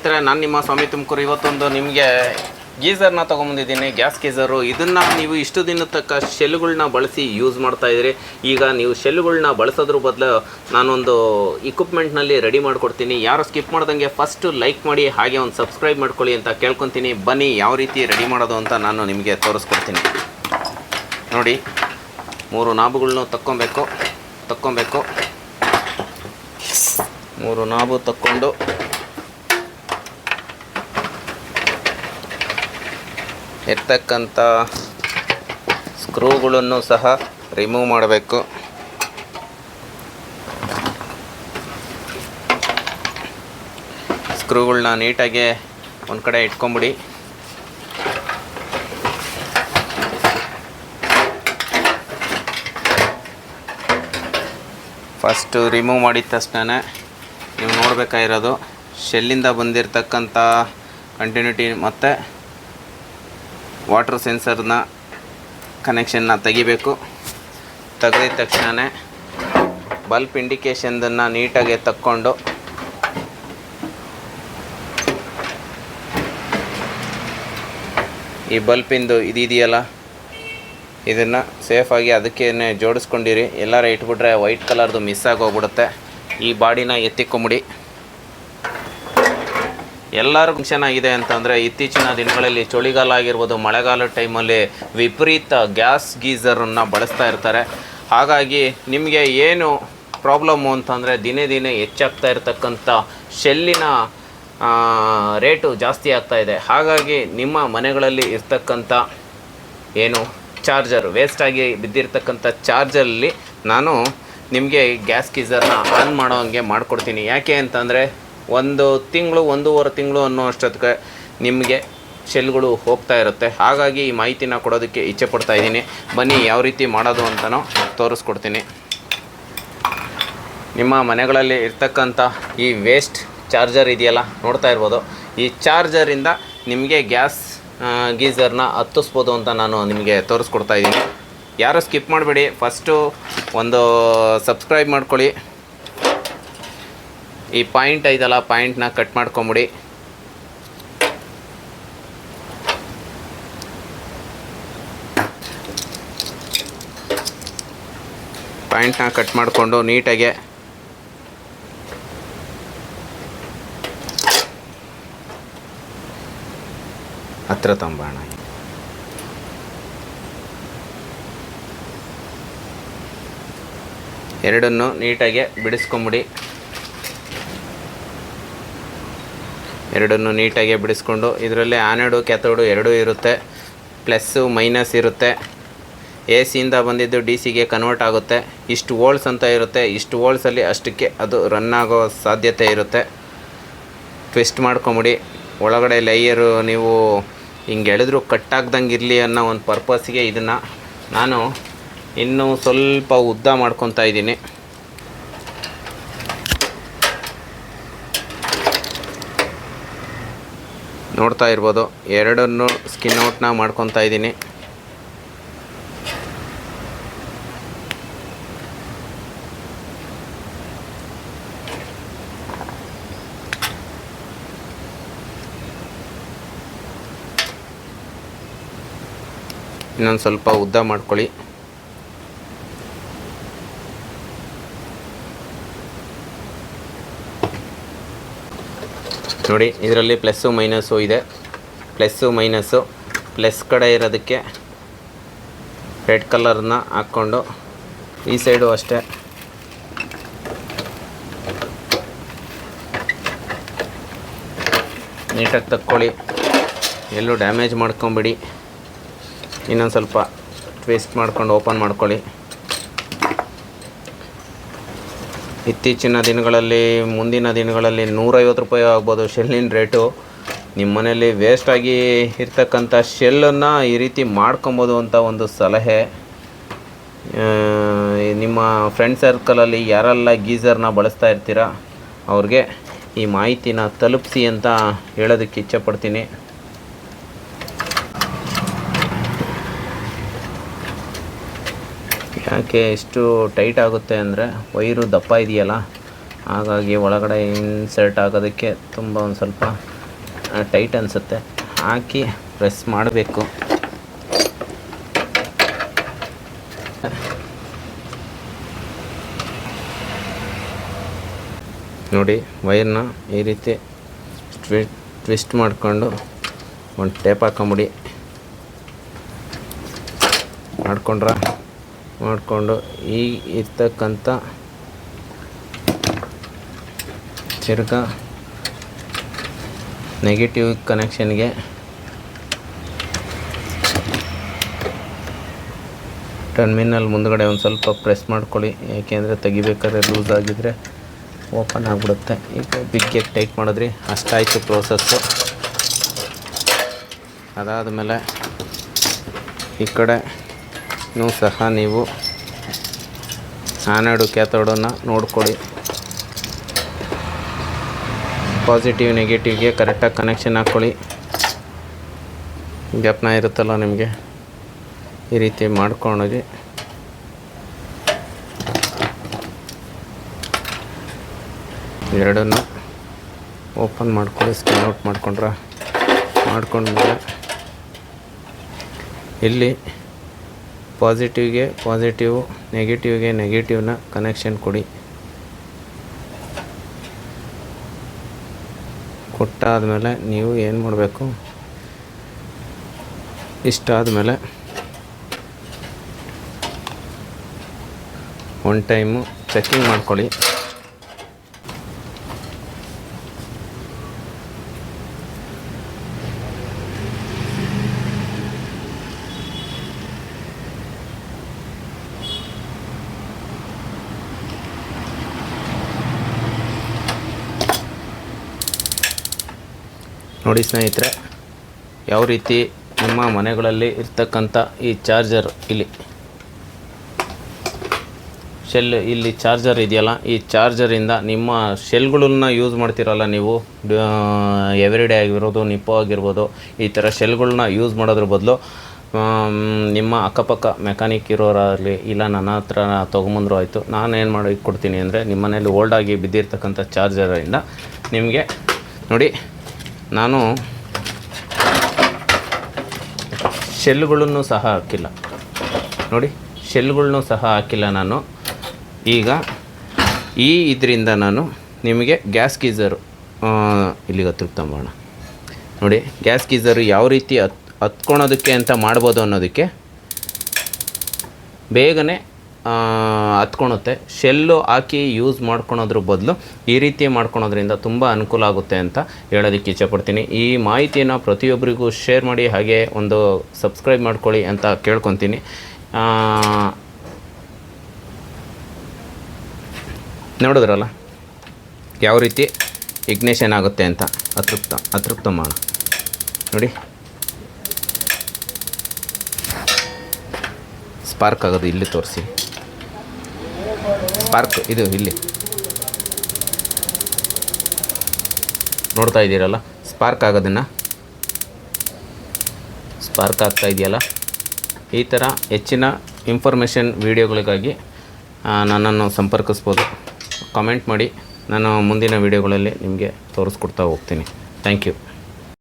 ಸ್ನೇಹಿತರೆ, ನಾನು ನಿಮ್ಮ ಸ್ವಾಮಿ ತುಮಕೂರು. ಇವತ್ತೊಂದು ನಿಮಗೆ ಗೀಝರ್ನ ತೊಗೊಂಬಂದಿದ್ದೀನಿ, ಗ್ಯಾಸ್ ಗೀಝರು. ಇದನ್ನು ನೀವು ಇಷ್ಟು ದಿನ ತಕ್ಕ ಶೆಲ್ಗಳನ್ನ ಬಳಸಿ ಯೂಸ್ ಮಾಡ್ತಾಯಿದ್ರಿ. ಈಗ ನೀವು ಶೆಲ್ಗಳನ್ನ ಬಳಸೋದ್ರ ಬದಲು ನಾನೊಂದು ಇಕ್ವಿಪ್ಮೆಂಟ್ನಲ್ಲಿ ರೆಡಿ ಮಾಡಿಕೊಡ್ತೀನಿ. ಯಾರು ಸ್ಕಿಪ್ ಮಾಡ್ದಂಗೆ ಫಸ್ಟು ಲೈಕ್ ಮಾಡಿ, ಹಾಗೆ ಒಂದು ಸಬ್ಸ್ಕ್ರೈಬ್ ಮಾಡ್ಕೊಳ್ಳಿ ಅಂತ ಕೇಳ್ಕೊತೀನಿ. ಬನ್ನಿ ಯಾವ ರೀತಿ ರೆಡಿ ಮಾಡೋದು ಅಂತ ನಾನು ನಿಮಗೆ ತೋರಿಸ್ಕೊಡ್ತೀನಿ. ನೋಡಿ, 3 ನಾಬುಗಳನ್ನೂ ತಕ್ಕೊಬೇಕು. 3 ನಾಬು ತಕ್ಕೊಂಡು ಇರ್ತಕ್ಕಂಥ ಸ್ಕ್ರೂಗಳನ್ನು ಸಹ ರಿಮೂವ್ ಮಾಡಬೇಕು. ಸ್ಕ್ರೂಗಳನ್ನ ನೀಟಾಗಿ ಒಂದು ಕಡೆ ಇಟ್ಕೊಂಬಿಡಿ. ಫಸ್ಟು ರಿಮೂವ್ ಮಾಡಿದ ತಕ್ಷಣ ನೀವು ನೋಡಬೇಕಾಗಿರೋದು ಶೆಲ್ಲಿಂದ ಬಂದಿರತಕ್ಕಂಥ ಕಂಟಿನ್ಯೂಟಿ ಮತ್ತು ವಾಟರ್ ಸೆನ್ಸರ್ನ ಕನೆಕ್ಷನ್ನ ತೆಗಿಬೇಕು. ತೆಗೆದ ತಕ್ಷಣ ಬಲ್ಬ್ ಇಂಡಿಕೇಷನ್ದನ್ನು ನೀಟಾಗಿ ತಕ್ಕೊಂಡು ಈ ಬಲ್ಪಿಂದು ಇದೆಯಲ್ಲ, ಇದನ್ನು ಸೇಫಾಗಿ ಅದಕ್ಕೇ ಜೋಡಿಸ್ಕೊಂಡಿರಿ. ಎಲ್ಲಾರ ಇಟ್ಬಿಟ್ರೆ ವೈಟ್ ಕಲರ್ದು ಮಿಸ್ ಆಗೋಗ್ಬಿಡುತ್ತೆ. ಈ ಬಾಡಿನ ಎತ್ತಿಕೊಂಬಿಡಿ. ಎಲ್ಲರಿಗೂ ಚೆನ್ನಾಗಿದೆ ಅಂತಂದರೆ, ಇತ್ತೀಚಿನ ದಿನಗಳಲ್ಲಿ ಚಳಿಗಾಲ ಆಗಿರ್ಬೋದು, ಮಳೆಗಾಲದ ಟೈಮಲ್ಲಿ ವಿಪರೀತ ಗ್ಯಾಸ್ ಗೀಝರನ್ನು ಬಳಸ್ತಾ ಇರ್ತಾರೆ. ಹಾಗಾಗಿ ನಿಮಗೆ ಏನು ಪ್ರಾಬ್ಲಮ್ಮು ಅಂತಂದರೆ, ದಿನೇ ದಿನೇ ಹೆಚ್ಚಾಗ್ತಾ ಇರತಕ್ಕಂಥ ಶೆಲ್ಲಿನ ರೇಟು ಜಾಸ್ತಿ ಆಗ್ತಾಯಿದೆ. ಹಾಗಾಗಿ ನಿಮ್ಮ ಮನೆಗಳಲ್ಲಿ ಇರ್ತಕ್ಕಂಥ ಏನು ಚಾರ್ಜರ್ ವೇಸ್ಟಾಗಿ ಬಿದ್ದಿರ್ತಕ್ಕಂಥ ಚಾರ್ಜರಲ್ಲಿ ನಾನು ನಿಮಗೆ ಗ್ಯಾಸ್ ಗೀಝರ್ನ ಆನ್ ಮಾಡೋ ಹಂಗೆ ಮಾಡಿಕೊಡ್ತೀನಿ. ಯಾಕೆ ಅಂತಂದರೆ, 1 ತಿಂಗಳು 1.5 ತಿಂಗಳು ಅನ್ನೋ ಅಷ್ಟೊತ್ತಿಗೆ ನಿಮಗೆ ಶೆಲ್ಗಳು ಹೋಗ್ತಾ ಇರುತ್ತೆ. ಹಾಗಾಗಿ ಈ ಮಾಹಿತಿನ ಕೊಡೋದಕ್ಕೆ ಇಚ್ಛೆ ಪಡ್ತಾ ಇದ್ದೀನಿ. ಬನ್ನಿ ಯಾವ ರೀತಿ ಮಾಡೋದು ಅಂತಲೂ ತೋರಿಸ್ಕೊಡ್ತೀನಿ. ನಿಮ್ಮ ಮನೆಗಳಲ್ಲಿ ಇರ್ತಕ್ಕಂಥ ಈ ವೇಸ್ಟ್ ಚಾರ್ಜರ್ ಇದೆಯಲ್ಲ, ನೋಡ್ತಾ ಇರ್ಬೋದು. ಈ ಚಾರ್ಜರಿಂದ ನಿಮಗೆ ಗ್ಯಾಸ್ ಗೀಝರ್ನ ಹತ್ತಿಸ್ಬೋದು ಅಂತ ನಾನು ನಿಮಗೆ ತೋರಿಸ್ಕೊಡ್ತಾ ಇದ್ದೀನಿ. ಯಾರು ಸ್ಕಿಪ್ ಮಾಡಬೇಡಿ. ಫಸ್ಟು ಒಂದು ಸಬ್ಸ್ಕ್ರೈಬ್ ಮಾಡ್ಕೊಳ್ಳಿ. ಈ ಪಾಯಿಂಟ್ ಐತಲ್ಲ, ಪಾಯಿಂಟ್ನ ಕಟ್ ಮಾಡ್ಕೊಂಬಿಡಿ. ಪಾಯಿಂಟ್ನ ಕಟ್ ಮಾಡಿಕೊಂಡು ನೀಟಾಗೆ ಹತ್ರ ತಂಬೋಣ. ಎರಡನ್ನು ನೀಟಾಗೆ ಬಿಡಿಸ್ಕೊಂಬಿಡಿ. ಎರಡನ್ನು ನೀಟಾಗಿ ಬಿಡಿಸ್ಕೊಂಡು, ಇದರಲ್ಲಿ ಆ್ಯನೋಡು ಕ್ಯಾಥೋಡು ಎರಡೂ ಇರುತ್ತೆ. ಪ್ಲಸ್ಸು ಮೈನಸ್ ಇರುತ್ತೆ. ಎ ಸಿಯಿಂದ ಬಂದಿದ್ದು ಡಿ ಸಿಗೆ ಕನ್ವರ್ಟ್ ಆಗುತ್ತೆ. ಇಷ್ಟು ವೋಲ್ಟ್ಸ್ ಅಂತ ಇರುತ್ತೆ. ಇಷ್ಟು ವೋಲ್ಟ್ಸಲ್ಲಿ ಅಷ್ಟಕ್ಕೆ ಅದು ರನ್ ಆಗೋ ಸಾಧ್ಯತೆ ಇರುತ್ತೆ. ಟ್ವಿಸ್ಟ್ ಮಾಡ್ಕೊಂಬಿಡಿ. ಒಳಗಡೆ ಲೇಯರು ನೀವು ಹಿಂಗೆ ಎಳೆದ್ರೂ ಕಟ್ಟಾಗ್ದಂಗೆ ಇರಲಿ ಅನ್ನೋ ಒಂದು ಪರ್ಪಸ್ಸಿಗೆ ಇದನ್ನು ನಾನು ಇನ್ನೂ ಸ್ವಲ್ಪ ಉದ್ದ ಮಾಡ್ಕೊತಾ ಇದ್ದೀನಿ. ನೋಡ್ತಾ ಇರ್ಬೋದು, ಎರಡನ್ನು ಸ್ಕಿನ್ ಔಟ್ನ ಮಾಡ್ಕೊತಾ ಇದ್ದೀನಿ. ಇನ್ನೊಂದು ಸ್ವಲ್ಪ ಉದ್ದ ಮಾಡ್ಕೊಳ್ಳಿ. ನೋಡಿ, ಇದರಲ್ಲಿ ಪ್ಲಸ್ಸು ಮೈನಸ್ಸು ಇದೆ. ಪ್ಲಸ್ಸು ಮೈನಸ್ಸು, ಪ್ಲಸ್ ಕಡೆ ಇರೋದಕ್ಕೆ ರೆಡ್ ಕಲರ್ನ ಹಾಕ್ಕೊಂಡು, ಈ ಸೈಡು ಅಷ್ಟೇ ನೀಟಾಗಿ ತಕ್ಕೊಳ್ಳಿ. ಎಲ್ಲೂ ಡ್ಯಾಮೇಜ್ ಮಾಡ್ಕೊಂಬಿಡಿ. ಇನ್ನೊಂದು ಸ್ವಲ್ಪ ಟ್ವಿಸ್ಟ್ ಮಾಡ್ಕೊಂಡು ಓಪನ್ ಮಾಡ್ಕೊಳ್ಳಿ. ಇತ್ತೀಚಿನ ದಿನಗಳಲ್ಲಿ, ಮುಂದಿನ ದಿನಗಳಲ್ಲಿ 150 ರೂಪಾಯಿ ಆಗ್ಬೋದು ಶೆಲ್ಲಿನ ರೇಟು. ನಿಮ್ಮ ಮನೆಯಲ್ಲಿ ವೇಸ್ಟಾಗಿ ಇರ್ತಕ್ಕಂಥ ಶೆಲ್ಲನ್ನು ಈ ರೀತಿ ಮಾಡ್ಕೊಬೋದು ಅಂತ ಒಂದು ಸಲಹೆ. ನಿಮ್ಮ ಫ್ರೆಂಡ್ ಸರ್ಕಲಲ್ಲಿ ಯಾರೆಲ್ಲ ಗೀಝರ್ನ ಬಳಸ್ತಾ ಇರ್ತೀರ ಅವ್ರಿಗೆ ಈ ಮಾಹಿತಿನ ತಲುಪಿಸಿ ಅಂತ ಹೇಳೋದಕ್ಕೆ ಇಚ್ಛೆಪಡ್ತೀನಿ. ಯಾಕೆ ಇಷ್ಟು ಟೈಟ್ ಆಗುತ್ತೆ ಅಂದರೆ, ವೈರು ದಪ್ಪ ಇದೆಯಲ್ಲ, ಹಾಗಾಗಿ ಒಳಗಡೆ ಇನ್ಸರ್ಟ್ ಆಗೋದಕ್ಕೆ ತುಂಬ ಒಂದು ಸ್ವಲ್ಪ ಟೈಟ್ ಅನಿಸುತ್ತೆ. ಹಾಕಿ ಪ್ರೆಸ್ ಮಾಡಬೇಕು. ನೋಡಿ, ವೈರ್ನ ಈ ರೀತಿ ಟ್ವಿಸ್ಟ್ ಮಾಡಿಕೊಂಡು ಒಂದು ಟೇಪ್ ಹಾಕೊಂಬಿಡಿ. ಮಾಡಿಕೊಂಡು ಈ ಇರ್ತಕ್ಕಂಥ ತಿರ್ಗಾ ನೆಗೆಟಿವ್ ಕನೆಕ್ಷನ್ಗೆ ಟರ್ಮಿನಲ್ ಮುಂದ್ಗಡೆ ಒಂದು ಸ್ವಲ್ಪ ಪ್ರೆಸ್ ಮಾಡ್ಕೊಳ್ಳಿ. ಏಕೆಂದರೆ ತೆಗಿಬೇಕಾದ್ರೆ ಲೂಸ್ ಆಗಿದ್ದರೆ ಓಪನ್ ಆಗಿಬಿಡುತ್ತೆ. ಈಗ ಬಿಗ್ಗೆಗೆ ಟೈಟ್ ಮಾಡಿದ್ರಿ, ಅಷ್ಟಾಯಿತು ಪ್ರೋಸೆಸ್ಸು. ಅದಾದಮೇಲೆ ಈ ಕಡೆನೂ ಸಹ ನೀವು ಆ್ಯನೋಡು ಕ್ಯಾಥೋಡನ್ನು ನೋಡ್ಕೊಳ್ಳಿ. ಪಾಸಿಟಿವ್ ನೆಗೆಟಿವ್ಗೆ ಕರೆಕ್ಟಾಗಿ ಕನೆಕ್ಷನ್ ಹಾಕ್ಕೊಳ್ಳಿ. ಜ್ಞಾಪನ ಇರುತ್ತಲ್ಲ ನಿಮಗೆ, ಈ ರೀತಿ ಮಾಡ್ಕೊಂಡೋಗಿ ಎರಡನ್ನು ಓಪನ್ ಮಾಡ್ಕೊಳ್ಳಿ. ಸ್ಕ್ಯಾನ್ ಔಟ್ ಮಾಡ್ಕೊಂಡ್ಮೇಲೆ ಇಲ್ಲಿ ಪಾಸಿಟಿವ್ಗೆ ಪಾಸಿಟಿವ್, ನೆಗೆಟಿವ್ಗೆ ನೆಗೆಟಿವ್ನ ಕನೆಕ್ಷನ್ ಕೊಡಿ. ಕೊಟ್ಟಾದಮೇಲೆ ನೀವು ಏನು ಮಾಡಬೇಕು, ಇಷ್ಟಾದಮೇಲೆ ಒನ್ ಟೈಮು ಚೆಕಿಂಗ್ ಮಾಡ್ಕೊಳ್ಳಿ. ನೋಡಿ ಸ್ನೇಹಿತರೆ, ಯಾವ ರೀತಿ ನಿಮ್ಮ ಮನೆಗಳಲ್ಲಿ ಇರ್ತಕ್ಕಂಥ ಈ ಚಾರ್ಜರ್, ಇಲ್ಲಿ ಚಾರ್ಜರ್ ಇದೆಯಲ್ಲ, ಈ ಚಾರ್ಜರಿಂದ ನಿಮ್ಮ ಶೆಲ್ಗಳನ್ನ ಯೂಸ್ ಮಾಡ್ತಿರಲ್ಲ ನೀವು, ಎವ್ರಿಡೇ ಆಗಿರ್ಬೋದು, ನಿಪ್ಪೋ ಆಗಿರ್ಬೋದು, ಈ ಥರ ಶೆಲ್ಗಳನ್ನ ಯೂಸ್ ಮಾಡೋದ್ರ ಬದಲು ನಿಮ್ಮ ಅಕ್ಕಪಕ್ಕ ಮೆಕ್ಯಾನಿಕ್ ಇರೋರಾಗಲಿ ಇಲ್ಲ ನನ್ನ ಹತ್ರ ತೊಗೊಂಬಂದ್ರು ಆಯಿತು, ನಾನು ಏನು ಮಾಡಿ ಕೊಡ್ತೀನಿ ಅಂದರೆ, ನಿಮ್ಮ ಮನೇಲಿ ಓಲ್ಡಾಗಿ ಬಿದ್ದಿರ್ತಕ್ಕಂಥ ಚಾರ್ಜರಿಂದ ನಿಮಗೆ ನೋಡಿ, ನಾನು ಶೆಲ್ಗಳನ್ನು ಸಹ ಹಾಕಿಲ್ಲ. ನೋಡಿ, ಶೆಲ್ಗಳನ್ನೂ ಸಹ ಹಾಕಿಲ್ಲ ನಾನು. ಈಗ ಇದರಿಂದ ನಾನು ನಿಮಗೆ ಗ್ಯಾಸ್ ಗೀಝರು ಇಲ್ಲಿಗೆ ಹತ್ತಿರ್ತಾಂಬೋಣ. ನೋಡಿ, ಗ್ಯಾಸ್ ಗೀಝರು ಯಾವ ರೀತಿ ಹತ್ಕೊಳೋದಕ್ಕೆ ಅಂತ ಮಾಡ್ಬೋದು ಅನ್ನೋದಕ್ಕೆ ಬೇಗನೆ ಹತ್ಕೊಳುತ್ತೆ. ಶೆಲ್ಲು ಹಾಕಿ ಯೂಸ್ ಮಾಡ್ಕೊಳೋದ್ರ ಬದಲು ಈ ರೀತಿ ಮಾಡ್ಕೊಳೋದ್ರಿಂದ ತುಂಬ ಅನುಕೂಲ ಆಗುತ್ತೆ ಅಂತ ಹೇಳೋದಕ್ಕೆ ಇಷ್ಟಪಡ್ತೀನಿ. ಈ ಮಾಹಿತಿಯನ್ನು ಪ್ರತಿಯೊಬ್ಬರಿಗೂ ಶೇರ್ ಮಾಡಿ, ಹಾಗೆ ಒಂದು ಸಬ್ಸ್ಕ್ರೈಬ್ ಮಾಡ್ಕೊಳ್ಳಿ ಅಂತ ಕೇಳ್ಕೊತೀನಿ. ನೋಡಿದ್ರಲ್ಲ ಯಾವ ರೀತಿ ಇಗ್ನೇಷನ್ ಆಗುತ್ತೆ ಅಂತ. ಅತೃಪ್ತ ಮಾಡ ನೋಡಿ, ಸ್ಪಾರ್ಕ್ ಆಗೋದು ಇಲ್ಲಿ ತೋರಿಸಿ. ಸ್ಪಾರ್ಕ್ ಇದು ಇಲ್ಲಿ ನೋಡ್ತಾ ಇದ್ದೀರಲ್ಲ, ಸ್ಪಾರ್ಕ್ ಆಗೋದನ್ನು, ಸ್ಪಾರ್ಕ್ ಆಗ್ತಾ ಇದೆಯಲ್ಲ. ಈ ಥರ ಹೆಚ್ಚಿನ ಇನ್ಫಾರ್ಮೇಷನ್ ವೀಡಿಯೋಗಳಿಗಾಗಿ ನನ್ನನ್ನು ಸಂಪರ್ಕಿಸ್ಬೋದು. ಕಮೆಂಟ್ ಮಾಡಿ, ನಾನು ಮುಂದಿನ ವೀಡಿಯೋಗಳಲ್ಲಿ ನಿಮಗೆ ತೋರಿಸ್ಕೊಡ್ತಾ ಹೋಗ್ತೀನಿ. Thank you.